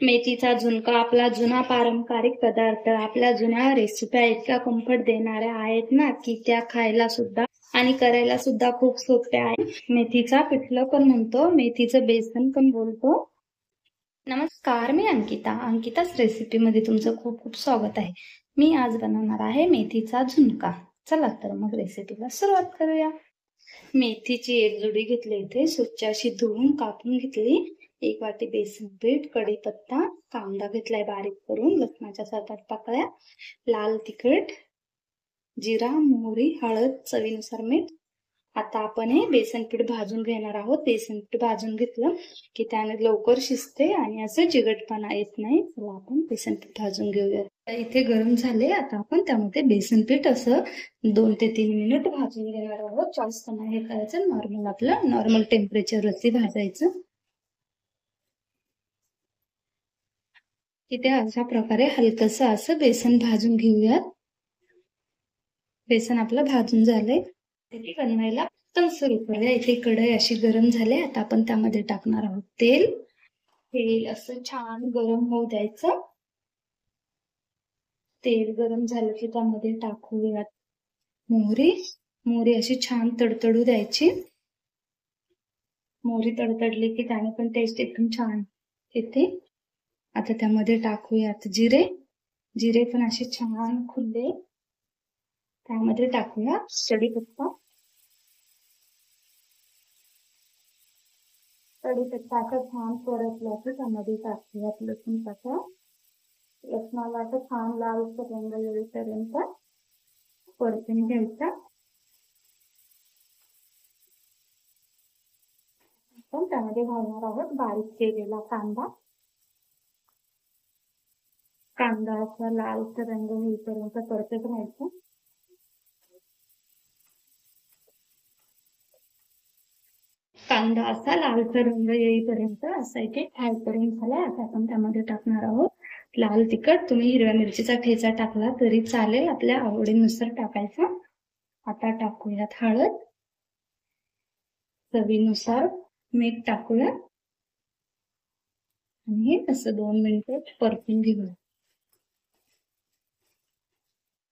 मेथीचा झुणका आपला जुना पारंपरिक पदार्थ, आपल्या जुन्या रेसिप्या इतक्या कम्फर्ट देणाऱ्या आहेत ना की त्या खायला सुद्धा आणि करायला सुद्धा खूप सोप्या आहेत. मेथीचा पिठलं पण म्हणतो, मेथीचं बेसन पण बोलतो. नमस्कार, मी अंकिताच रेसिपीमध्ये तुमचं खूप खूप स्वागत आहे. मी आज बनवणार आहे मेथीचा झुणका. चला तर मग रेसिपीला सुरुवात करूया. मेथीची एक जुडी घेतली, इथे स्वच्छ अशी धुवून कापून घेतली. 1 वाटी बेसन पीठ, कढीपत्ता, कांदा घेतलाय बारीक करून, लसणाच्या 7-8 पाकळ्या, लाल तिखट, जिरा, मोहरी, हळद, चवीनुसार मीठ. आता आपण हे बेसन पीठ भाजून घेणार आहोत. बेसन पीठ भाजून घेतलं की त्याने लवकर शिजते आणि असं चिकटपणा येत नाही. चला आपण बेसन पीठ भाजून घेऊया. इथे गरम झाले. आता आपण त्यामध्ये बेसन पीठ असं 2 ते 3 मिनिट भाजून घेणार आहोत. जास्त नाही हे करायचं, नॉर्मल आपलं नॉर्मल टेम्परेचरवरती भाजायचं. इथे अशा प्रकारे हलकसं असं बेसन भाजून घेऊयात. बेसन आपलं भाजून झालंय. ते बनवायला तर सुरू करूया. इथे कढई अशी गरम झाली. आता आपण त्यामध्ये टाकणार आहोत तेल. तेल असं छान गरम होऊ द्यायचं. तेल गरम झालं की त्यामध्ये टाकूयात मोहरी अशी छान तडतडू द्यायची. मोहरी तडतडली की त्याने पण टेस्ट एकदम छान येते. आता त्यामध्ये टाकूयात जिरे पण असे छान खुलले. त्यामध्ये टाकूया कढीपत्ता असं छान परतला की त्यामध्ये टाकूयात लसूण पाकळ्या. लसणाला असं छान लाल रंग येईपर्यंत परतून घ्यायचा. आपण त्यामध्ये घालणार आहोत बारीक केलेला कांदा असा लाल रंग येईपर्यंत परतत राहायचा. कांदा असा लालसर रंग येईपर्यंत असा इथे फ्राय करून झाला. आता आपण त्यामध्ये टाकणार आहोत लाल तिखट. तुम्ही हिरव्या मिरचीचा ठेचा टाकला तरी चालेल, आपल्या आवडीनुसार टाकायचा. आता टाकूयात हळद, चवीनुसार मीठ टाकूया आणि असं 2 मिनिटं परतून घेऊया.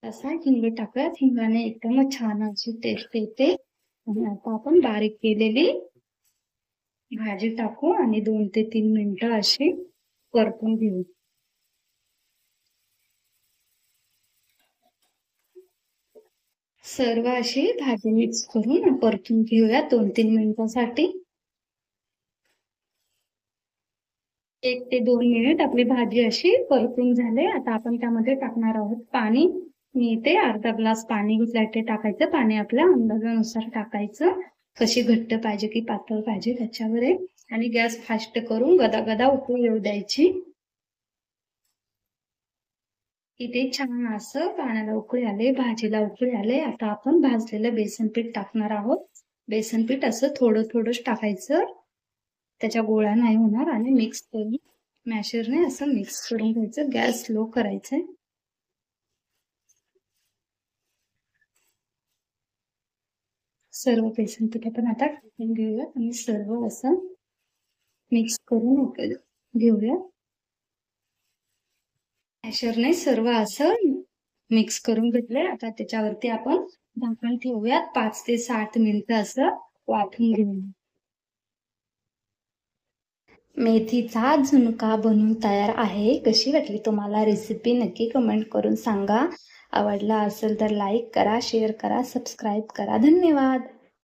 असा हिंग टाकूयात. हिंगाने एकदम छान अशी टेस्ट येते. आणि आता आपण बारीक केलेली भाजी टाकू आणि 2 ते 3 मिनिटं अशी परतून घेऊ. सर्व अशी भाजी मिक्स करून परतून घेऊया 2-3 मिनिटांसाठी. 1 ते 2 मिनिट आपली भाजी अशी परतून झाले. आता आपण त्यामध्ये टाकणार आहोत पाणी. मी इथे अर्धा ग्लास पाणी घेतलं, ते टाकायचं. पाणी आपल्या अंदाजानुसार टाकायचं, कशी घट्ट पाहिजे की पातळ पाहिजे त्याच्यावर आहे. आणि गॅस फास्ट करून गदा उकळी येऊ द्यायची. इथे छान असं पाण्याला उकळी आले, भाजीला उकळी आले. आता आपण भाजलेलं बेसन पीठ टाकणार आहोत. बेसन पीठ असं थोडंच टाकायचं, त्याच्या गोळा नाही होणार. आणि मिक्स करून मॅशरने असं मिक्स करून घ्यायचं. गॅस स्लो करायचंय. सर्व बेसन पीठ आपण आता टाकून घेऊया आणि सर्व असं मिक्स करून घेऊया. मॅशरने सर्व असं मिक्स करून घेतलंय. आता त्याच्यावरती आपण झाकण ठेवूयात. 5 ते 7 मिनिटं असं वाफून घेऊया. मेथीचा झुणका बनवून तयार आहे. कशी वाटली तुम्हाला रेसिपी नक्की कमेंट करून सांगा. आवडला असेल तर लाईक करा, शेअर करा, सबस्क्राईब करा. धन्यवाद.